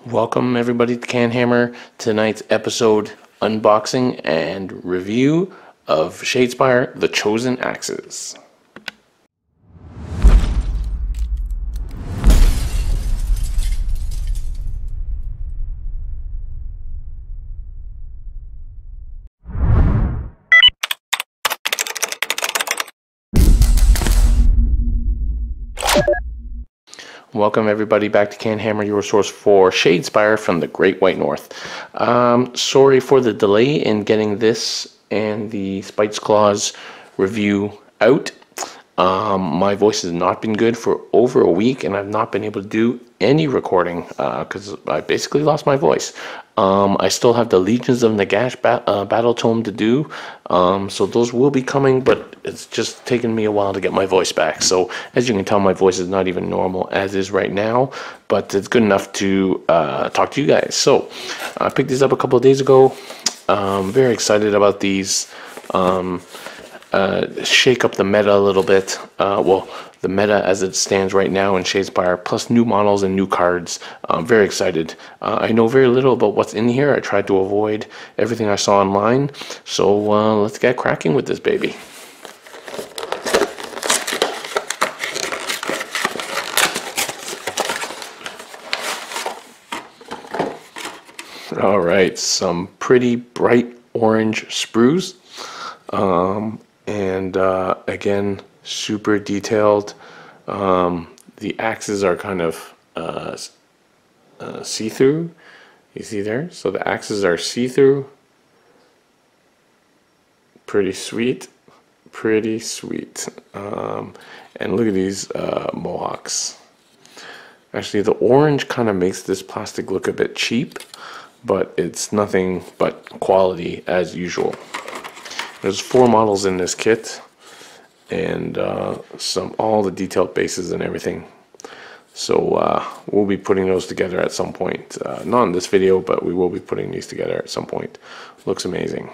Welcome everybody to Canhammer. Tonight's episode unboxing and review of Shadespire The Chosen Axes. Welcome everybody back to Canhammer, your source for Shadespire from the Great White North. Sorry for the delay in getting this and the Spikes Claws review out. My voice has not been good for over a week, and I've not been able to do any recording because I basically lost my voice. I still have the Legions of Nagash battle tome to do, so those will be coming, but it's just taken me a while to get my voice back. So as you can tell, my voice is not even normal as is right now, but it's good enough to talk to you guys. So I picked these up a couple of days ago. Very excited about these. Shake up the meta a little bit. Well, the meta as it stands right now in Shadespire, plus new models and new cards. I'm very excited. I know very little about what's in here. I tried to avoid everything I saw online. So let's get cracking with this baby. All right, some pretty bright orange sprues. Again, super detailed. The axes are kind of see-through. You see there? So the axes are see-through. Pretty sweet. Pretty sweet. And look at these mohawks. Actually, the orange kind of makes this plastic look a bit cheap, but it's nothing but quality as usual. There's 4 models in this kit, and all the detailed bases and everything. So we'll be putting those together at some point. Not in this video, but we will be putting these together at some point. Looks amazing.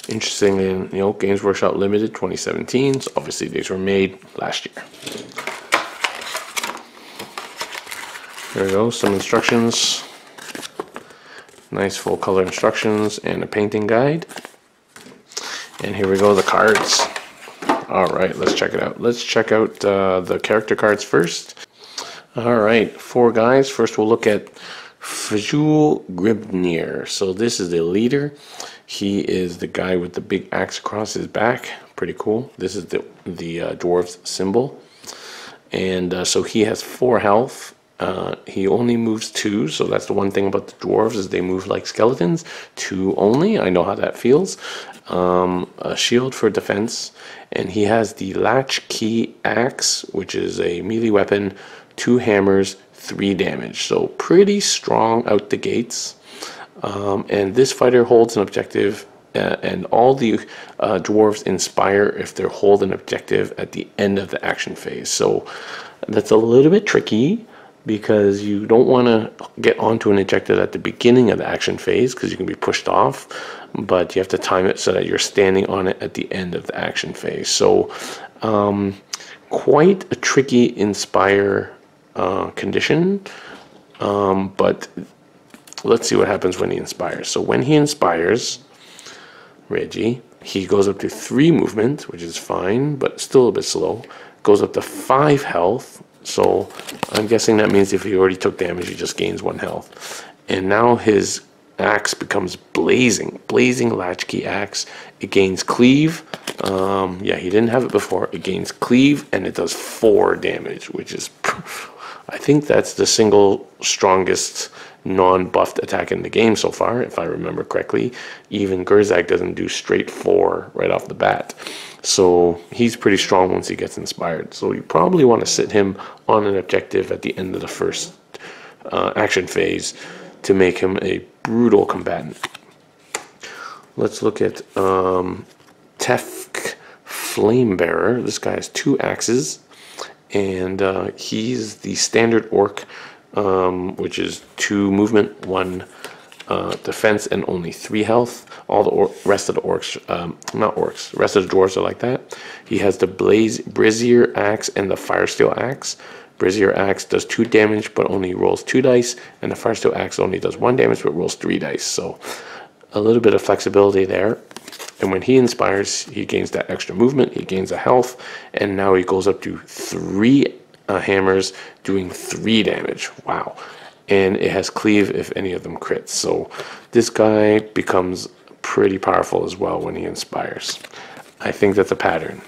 Interesting, in Games Workshop Limited 2017. So obviously these were made last year. There we go. Some instructions. Nice full color instructions and a painting guide. And here we go, the cards. All right, let's check it out. Let's check out the character cards first. All right, 4 guys. First we'll look at Fajul Gribnir. So this is the leader. He is the guy with the big axe across his back. Pretty cool. This is the Dwarves symbol. And so he has 4 health. He only moves 2, so that's the one thing about the dwarves is they move like skeletons. 2 only. I know how that feels. A shield for defense, and he has the latchkey axe, which is a melee weapon, 2 hammers, 3 damage. So pretty strong out the gates. And this fighter holds an objective, and all the dwarves inspire if they hold an objective at the end of the action phase. So that's a little bit tricky, because you don't want to get onto an objective at the beginning of the action phase because you can be pushed off, but you have to time it so that you're standing on it at the end of the action phase. So quite a tricky inspire condition, but let's see what happens when he inspires. So when he inspires Reggie, he goes up to 3 movement, which is fine, but still a bit slow. Goes up to 5 health. So I'm guessing that means if he already took damage, he just gains 1 health. And now his axe becomes blazing latchkey axe. It gains cleave. Yeah, he didn't have it before. It gains cleave, and it does 4 damage, which is, I think that's the single strongest non-buffed attack in the game so far, if I remember correctly. Even Gerzak doesn't do straight 4 right off the bat. So he's pretty strong once he gets inspired. So you probably want to sit him on an objective at the end of the first action phase to make him a brutal combatant. Let's look at Tefk Flamebearer. This guy has 2 axes, and he's the standard orc, which is 2 movement, 1 defense, and only 3 health. All the rest of the orcs, not orcs, the rest of the dwarves are like that. He has the Brazier axe and the Firesteel axe. Brazier Axe does 2 damage but only rolls 2 dice, and the Firesteel Axe only does 1 damage but rolls 3 dice. So a little bit of flexibility there. And when he inspires, he gains that extra movement, he gains a health, and now he goes up to 3 hammers doing 3 damage. Wow. And it has cleave if any of them crits. So this guy becomes pretty powerful as well when he inspires. I think that's a pattern.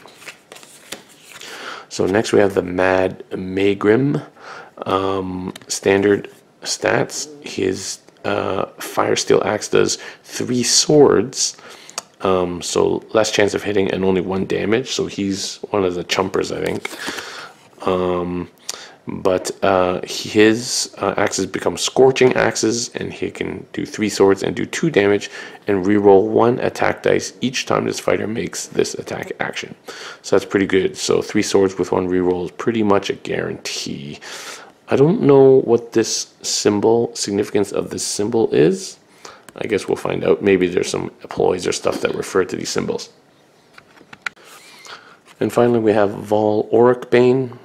So next we have the Mad Maegrim. Standard stats. His Firesteel Axe does 3 swords. So less chance of hitting and only 1 damage. So he's one of the chumpers, I think. But his axes become Scorching Axes, and he can do 3 swords and do 2 damage and reroll 1 attack dice each time this fighter makes this attack action. So that's pretty good. So 3 swords with 1 reroll is pretty much a guarantee. I don't know what this significance of this symbol is. I guess we'll find out. Maybe there's some ploys or stuff that refer to these symbols. And finally we have Vol Oricbane,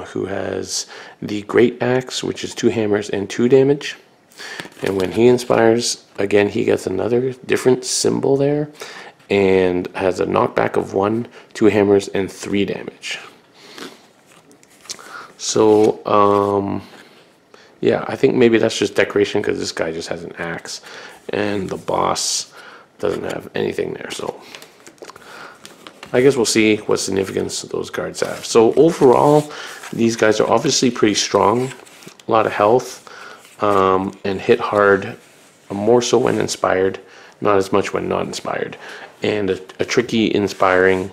who has the Great Axe, which is 2 hammers and 2 damage. And when he inspires, again, he gets another different symbol there, and has a knockback of 1, 2 hammers, and 3 damage. So, yeah, I think maybe that's just decoration because this guy just has an axe, and the boss doesn't have anything there. So I guess we'll see what significance those cards have. So overall, these guys are obviously pretty strong, a lot of health, and hit hard, more so when inspired, not as much when not inspired, and a tricky inspiring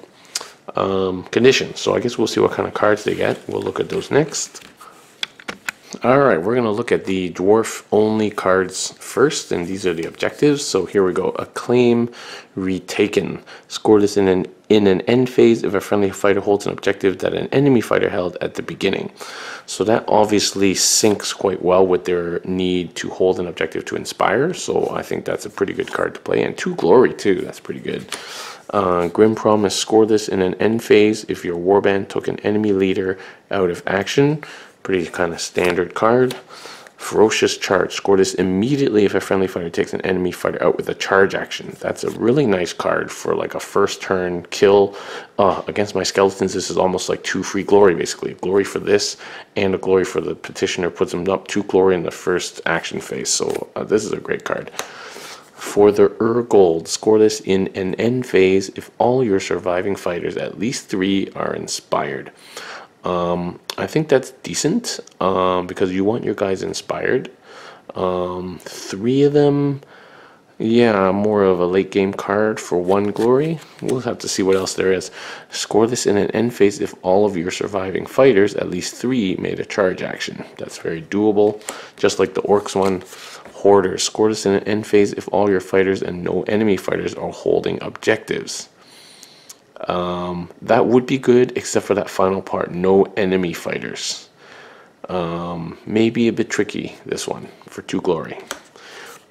condition. So I guess we'll see what kind of cards they get. We'll look at those next. Alright, we're going to look at the dwarf only cards first, and these are the objectives. So here we go. Acclaim Retaken. Score this in an end phase if a friendly fighter holds an objective that an enemy fighter held at the beginning. So that obviously syncs quite well with their need to hold an objective to inspire. So I think that's a pretty good card to play. And 2 glory too, that's pretty good. Grim Promise. Score this in an end phase if your warband took an enemy leader out of action. Pretty kind of standard card. Ferocious Charge. Score this immediately if a friendly fighter takes an enemy fighter out with a charge action. That's a really nice card for like a first turn kill. Against my skeletons, this is almost like 2 free glory basically. Glory for this and a glory for the petitioner. Puts them up 2 glory in the first action phase. So this is a great card. For the Urgold, score this in an end phase if all your surviving fighters, at least 3, are inspired. I think that's decent because you want your guys inspired. 3 of them, yeah, more of a late game card for 1 glory. We'll have to see what else there is. Score this in an end phase if all of your surviving fighters, at least 3, made a charge action. That's very doable, just like the Orcs one. Hoarders. Score this in an end phase if all your fighters and no enemy fighters are holding objectives. That would be good, except for that final part, no enemy fighters. Maybe a bit tricky, this one, for 2 glory.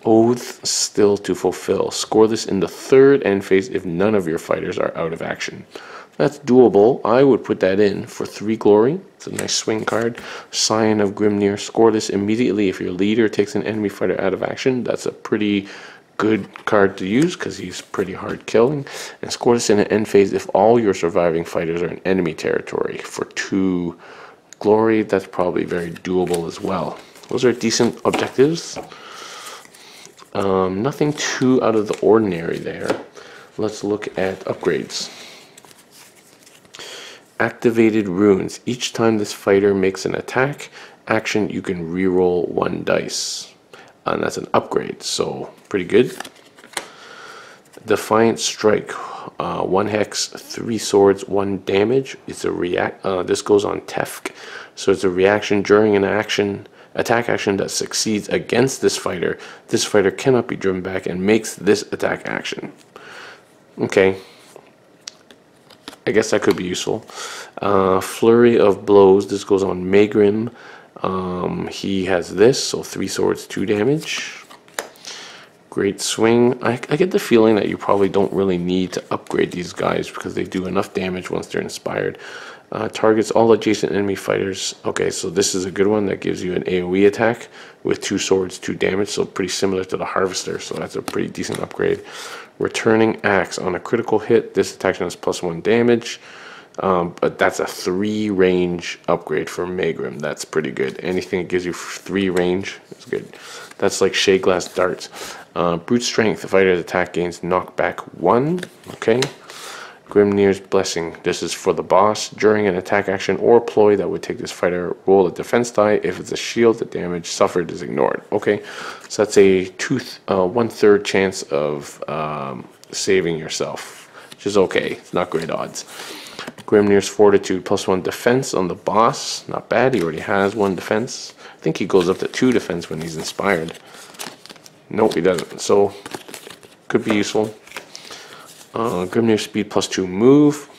Oath Still to Fulfill. Score this in the 3rd end phase if none of your fighters are out of action. That's doable. I would put that in for 3 glory. It's a nice swing card. Scion of Grimnir. Score this immediately if your leader takes an enemy fighter out of action. That's a pretty good card to use because he's pretty hard killing. And score this in an end phase if all your surviving fighters are in enemy territory for 2 glory. That's probably very doable as well. Those are decent objectives. Nothing too out of the ordinary there. Let's look at upgrades. Activated Runes. Each time this fighter makes an attack action, you can reroll 1 dice. And that's an upgrade, so pretty good. Defiant Strike. 1 hex, 3 swords, 1 damage. It's a this goes on Tefk, so it's a reaction during an attack action that succeeds against this fighter. This fighter cannot be driven back and makes this attack action. Okay, I guess that could be useful. Flurry of Blows. This goes on Maegrim. He has this, so 3 swords, 2 damage. Great Swing. I get the feeling that you probably don't really need to upgrade these guys because they do enough damage once they're inspired. Targets all adjacent enemy fighters. Okay, so this is a good one that gives you an AoE attack with 2 swords, 2 damage, so pretty similar to the Harvester, so that's a pretty decent upgrade. Returning Axe. On a critical hit, this attack has +1 damage, but that's a 3 range upgrade for Megrim. That's pretty good. Anything that gives you 3 range is good. That's like Shade Glass Darts. Brute Strength. The fighter's attack gains knockback 1. Okay. Grimnir's Blessing. This is for the boss. During an attack action or ploy that would take this fighter, roll a defense die. If it's a shield, the damage suffered is ignored. Okay, so that's a 1/3 chance of saving yourself, which is okay. It's not great odds. Grimnir's Fortitude, +1 defense on the boss. Not bad. He already has 1 defense. I think he goes up to 2 defense when he's inspired. Nope, he doesn't. So could be useful. Grimnir Speed +2 move,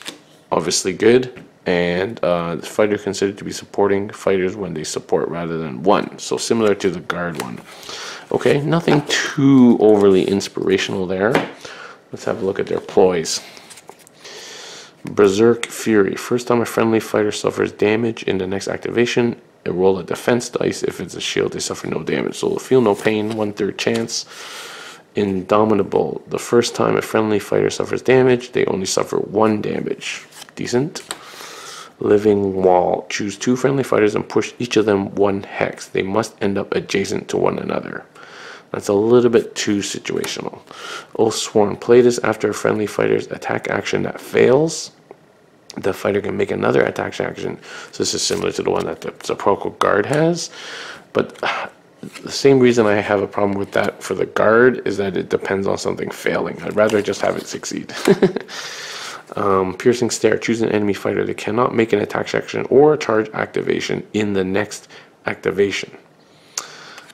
obviously good, and the fighter considered to be supporting fighters when they support rather than 1, so similar to the guard one. Okay, nothing too overly inspirational there. Let's have a look at their ploys. Berserk Fury. First time a friendly fighter suffers damage in the next activation, they roll a defense dice. If it's a shield, they suffer no damage, so feel no pain, 1/3 chance. Indomitable. The first time a friendly fighter suffers damage, they only suffer 1 damage. Decent. Living Wall. Choose 2 friendly fighters and push each of them 1 hex. They must end up adjacent to one another. That's a little bit too situational. Oathsworn. Play this after a friendly fighter's attack action that fails. The fighter can make another attack action. So this is similar to the one that the Sepulchral Guard has. But the same reason I have a problem with that for the guard is that it depends on something failing. I'd rather just have it succeed. Piercing Stare. Choose an enemy fighter that cannot make an attack action or a charge activation in the next activation.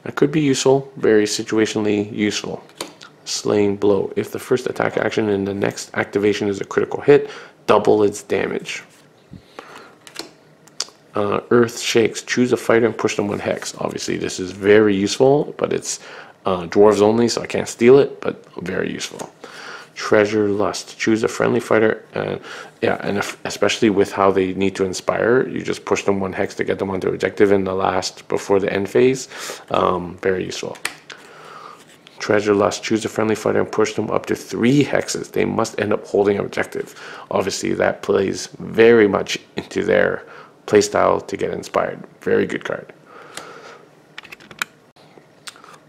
That could be useful, very situationally useful. Slaying Blow. If the first attack action in the next activation is a critical hit, double its damage. Earth Shakes. Choose a fighter and push them 1 hex. Obviously, this is very useful, but it's dwarves only, so I can't steal it, but very useful. Treasure Lust. Choose a friendly fighter, and especially with how they need to inspire, you just push them 1 hex to get them onto objective in the last, before the end phase. Very useful. Treasure Lust. Choose a friendly fighter and push them up to 3 hexes. They must end up holding objective. Obviously, that plays very much into their playstyle to get inspired. Very good card.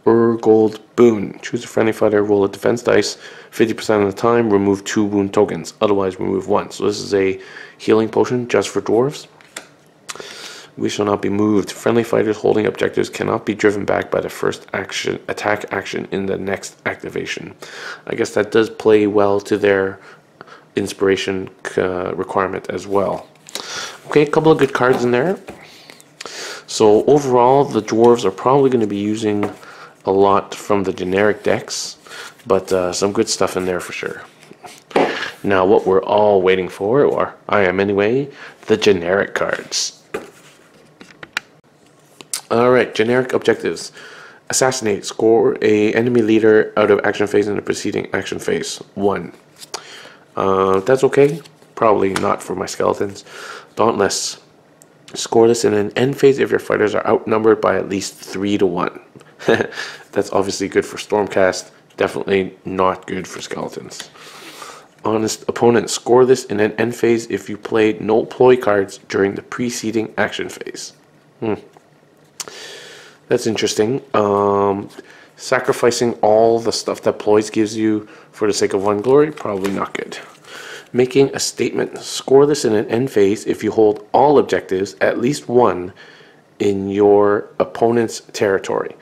Urgold Boon. Choose a friendly fighter, roll a defense dice. 50% of the time, remove 2 wound tokens. Otherwise, remove 1. So this is a healing potion just for dwarves. We shall not be moved. Friendly fighters holding objectives cannot be driven back by the first attack action in the next activation. I guess that does play well to their inspiration requirement as well. Okay, a couple of good cards in there. So overall, the dwarves are probably going to be using a lot from the generic decks, but some good stuff in there for sure. Now, what we're all waiting for, or I am anyway, the generic cards. Alright, generic objectives. Assassinate. Score a enemy leader out of action phase in the preceding action phase. 1. That's okay. Probably not for my skeletons. Dauntless. Score this in an end phase if your fighters are outnumbered by at least 3-1. That's obviously good for Stormcast. Definitely not good for skeletons. Honest Opponent. Score this in an end phase if you played no ploy cards during the preceding action phase. That's interesting. Sacrificing all the stuff that ploys gives you for the sake of 1 glory, probably not good. Making a statement. Score this in an end phase if you hold all objectives, at least 1, in your opponent's territory.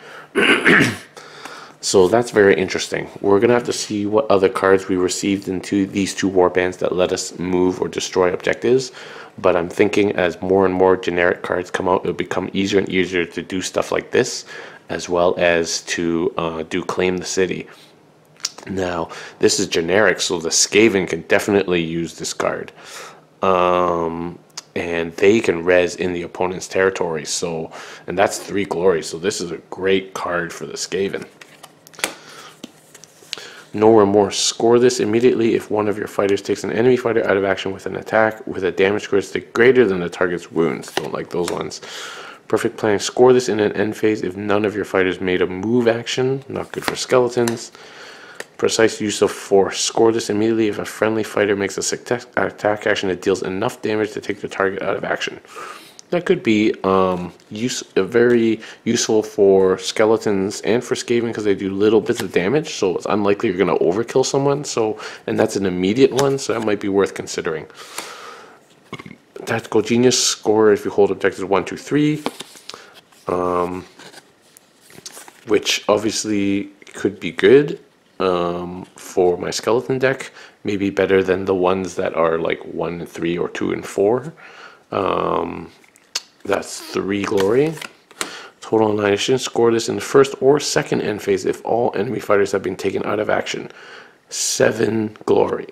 So that's very interesting. We're going to have to see what other cards we received into these 2 warbands that let us move or destroy objectives. But I'm thinking as more and more generic cards come out, it'll become easier and easier to do stuff like this, as well as to do Claim the City. Now, this is generic, so the Skaven can definitely use this card. And they can res in the opponent's territory, so, and that's 3 glory, so this is a great card for the Skaven. No remorse. Score this immediately if one of your fighters takes an enemy fighter out of action with an attack with a damage statistic greater than the target's wounds. Don't like those ones. Perfect planning. Score this in an end phase if none of your fighters made a move action. Not good for skeletons. Precise use of force. Score this immediately if a friendly fighter makes a attack action that deals enough damage to take the target out of action. That could be very useful for skeletons and for Skaven because they do little bits of damage, so it's unlikely you're going to overkill someone. So, and that's an immediate one, so that might be worth considering. Tactical Genius. Score if you hold objectives 1, 2, 3, which obviously could be good for my skeleton deck. Maybe better than the ones that are like 1 and 3 or 2 and 4. That's 3 glory. Total annihilation. Score this in the first or second end phase if all enemy fighters have been taken out of action. 7 glory.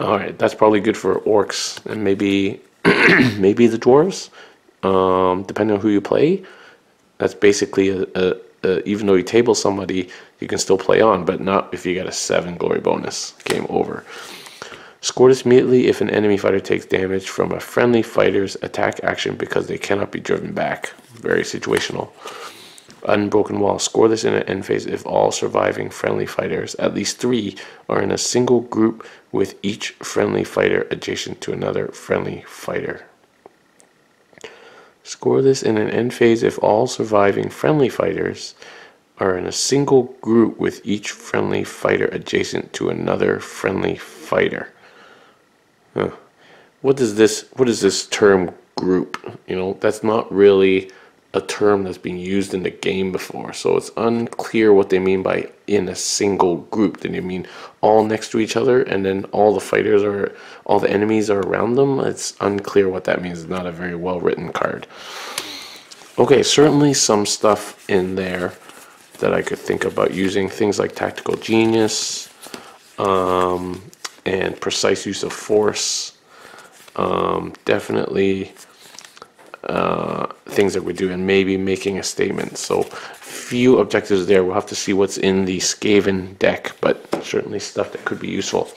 Alright, that's probably good for orcs and maybe maybe the dwarves, depending on who you play. That's basically even though you table somebody, you can still play on, but not if you get a 7 glory bonus. Game over. Score this immediately if an enemy fighter takes damage from a friendly fighter's attack action because they cannot be driven back. Very situational. Unbroken Wall. Score this in an end phase if all surviving friendly fighters, at least 3, are in a single group with each friendly fighter adjacent to another friendly fighter. Score this in an end phase if all surviving friendly fighters are in a single group with each friendly fighter adjacent to another friendly fighter. What is this term group? You know, that's not really a term that's been used in the game before, so it's unclear what they mean by in a single group. Do they mean all next to each other and then all the enemies are around them? It's unclear what that means. It's not a very well written card. Okay, certainly some stuff in there that I could think about using. Things like Tactical Genius, and precise use of force. Definitely things that we do, and maybe making a statement. So few objectives there. We'll have to see what's in the Skaven deck, but certainly stuff that could be useful.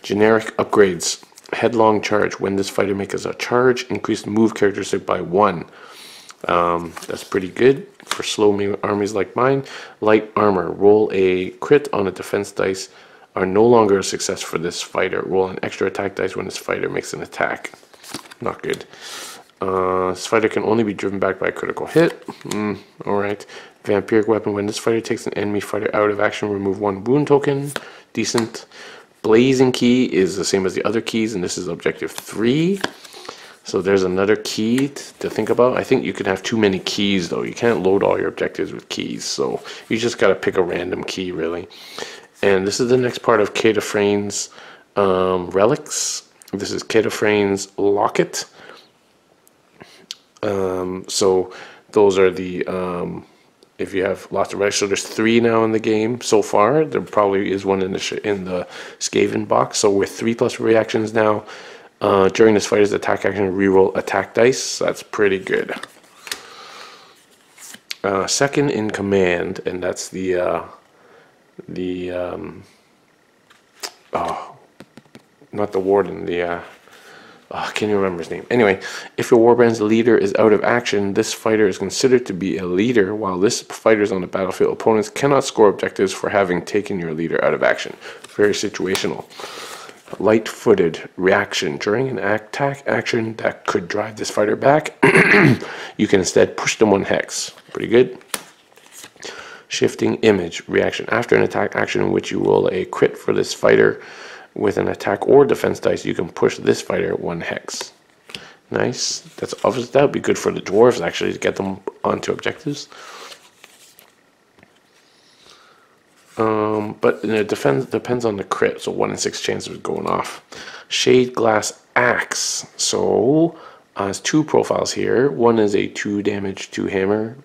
Generic upgrades. Headlong Charge. When this fighter makes a charge, increase move characteristic by 1. That's pretty good for slow armies like mine. Light Armor. Roll a crit on a defense dice are no longer a success for this fighter. Roll an extra attack dice when this fighter makes an attack. Not good. This fighter can only be driven back by a critical hit. Alright. Vampiric Weapon. When this fighter takes an enemy fighter out of action, remove 1 wound token. Decent. Blazing Key is the same as the other keys, and this is objective 3. So there's another key to think about. I think you can have too many keys, though. You can't load all your objectives with keys, so you just got to pick a random key, really. And this is the next part of Cadafrane's relics. This is Cadafrane's locket. So those are the if you have lots of relics. So there's 3 now in the game so far. There probably is one in the Skaven box. So with 3+ reactions now, during this fighter's attack action, reroll attack dice. That's pretty good. Second in command, and that's not the warden, I can't even remember his name. Anyway, if your warband's leader is out of action, this fighter is considered to be a leader. While this fighter is on the battlefield, opponents cannot score objectives for having taken your leader out of action. Very situational. Light-footed reaction. During an attack action that could drive this fighter back, you can instead push them 1 hex. Pretty good. Shifting image reaction. After an attack action in which you roll a crit for this fighter with an attack or defense dice, you can push this fighter 1 hex. Nice. That's obvious. That would be good for the dwarves, actually, to get them onto objectives. But it depends on the crit, so 1 in 6 chance of it going off. Shade Glass Axe. So has 2 profiles here. One is a 2 damage 2 hammer,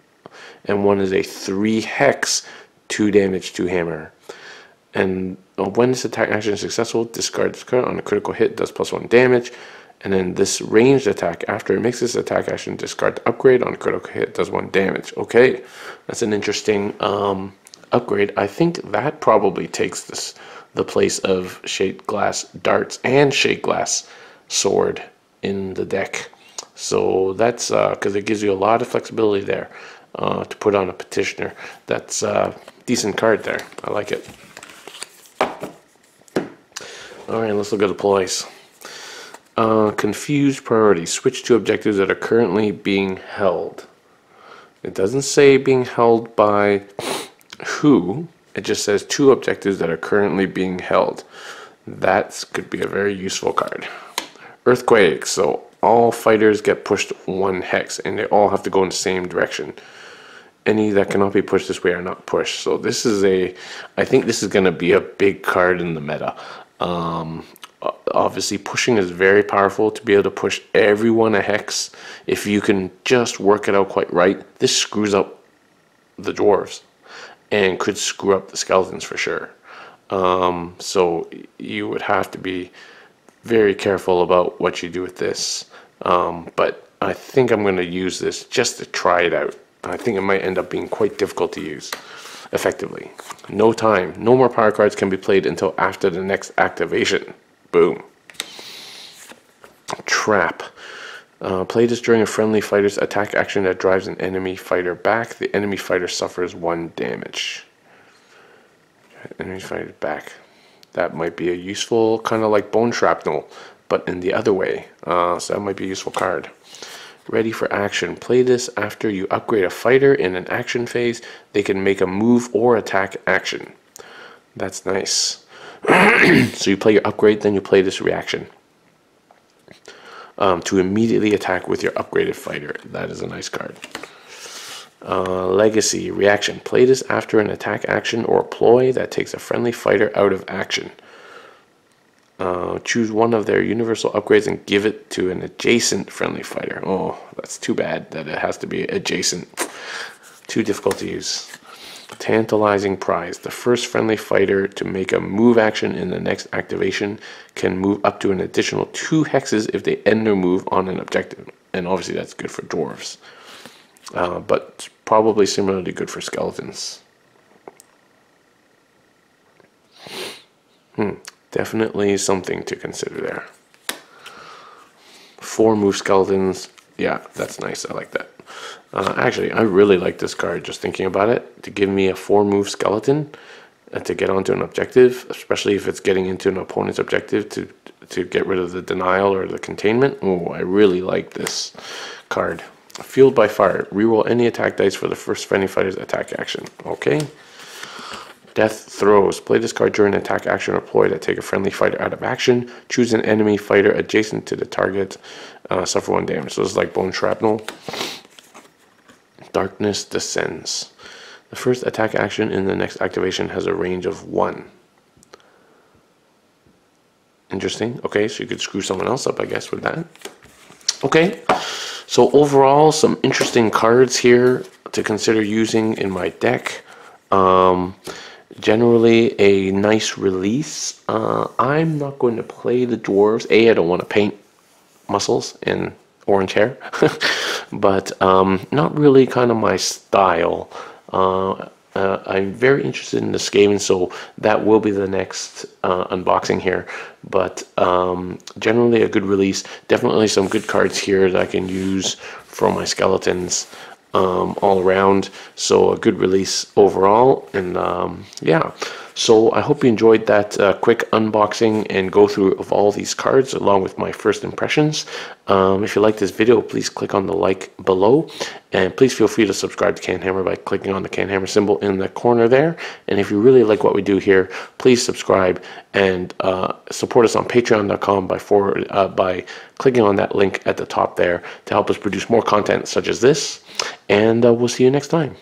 and one is a 3 hex 2 damage 2 hammer. And when this attack action is successful, discard this card. On a critical hit, does +1 damage. And then this ranged attack, after it makes this attack action, discard the upgrade. On a critical hit, does 1 damage. Okay, that's an interesting upgrade, I think that probably takes the place of Shade Glass Darts and Shade Glass Sword in the deck. So that's because it gives you a lot of flexibility there to put on a Petitioner. That's a decent card there. I like it. Alright, let's look at the ploys. Confused priorities. Switch to objectives that are currently being held. It doesn't say being held by who. It just says 2 objectives that are currently being held. That could be a very useful card. Earthquake. So all fighters get pushed 1 hex, and they all have to go in the same direction. Any that cannot be pushed this way are not pushed. So this is I think this is going to be a big card in the meta. Obviously, pushing is very powerful to be able to push everyone a hex. If you can just work it out quite right, this screws up the dwarves and could screw up the skeletons for sure. So you would have to be very careful about what you do with this. But I think I'm going to use this just to try it out. I think it might end up being quite difficult to use effectively. No time. No more power cards can be played until after the next activation. Boom. Trap. Play this during a friendly fighter's attack action that drives an enemy fighter back. The enemy fighter suffers 1 damage. Enemy fighter back. That might be a useful, kind of like Bone Shrapnel, but in the other way. So that might be a useful card. Ready for action. Play this after you upgrade a fighter in an action phase. They can make a move or attack action. That's nice. So you play your upgrade, then you play this reaction. To immediately attack with your upgraded fighter. That is a nice card. Legacy. Reaction. Play this after an attack action or a ploy that takes a friendly fighter out of action. Choose one of their universal upgrades and give it to an adjacent friendly fighter. Oh, that's too bad that it has to be adjacent. Too difficult to use. Tantalizing prize. The first friendly fighter to make a move action in the next activation can move up to an additional 2 hexes if they end their move on an objective. And obviously that's good for dwarves. But probably similarly good for skeletons. Definitely something to consider there. 4 move skeletons. Yeah, that's nice. I like that. Actually, I really like this card, just thinking about it. To give me a 4 move skeleton to get onto an objective, especially if it's getting into an opponent's objective to get rid of the denial or the containment. Oh, I really like this card. Fueled by fire. Reroll any attack dice for the first friendly fighter's attack action. Okay. Death throws. Play this card during an attack action or ploy that take a friendly fighter out of action. Choose an enemy fighter adjacent to the target. Suffer 1 damage. So this is like Bone Shrapnel. Darkness descends. The first attack action in the next activation has a range of 1. Interesting. Okay, so you could screw someone else up, I guess, with that. Okay. So overall, some interesting cards here to consider using in my deck. Generally a nice release. I'm not going to play the dwarves. I don't want to paint muscles and orange hair, but not really kind of my style. I'm very interested in the Skaven, so that will be the next unboxing here. But generally a good release. Definitely some good cards here that I can use for my skeletons. All around, so a good release overall. And yeah, so I hope you enjoyed that quick unboxing and go through of all these cards along with my first impressions. If you like this video, please click on the like below, and please feel free to subscribe to Canhammer by clicking on the Canhammer symbol in the corner there. And if you really like what we do here, please subscribe and support us on patreon.com by clicking on that link at the top there to help us produce more content such as this. And we'll see you next time.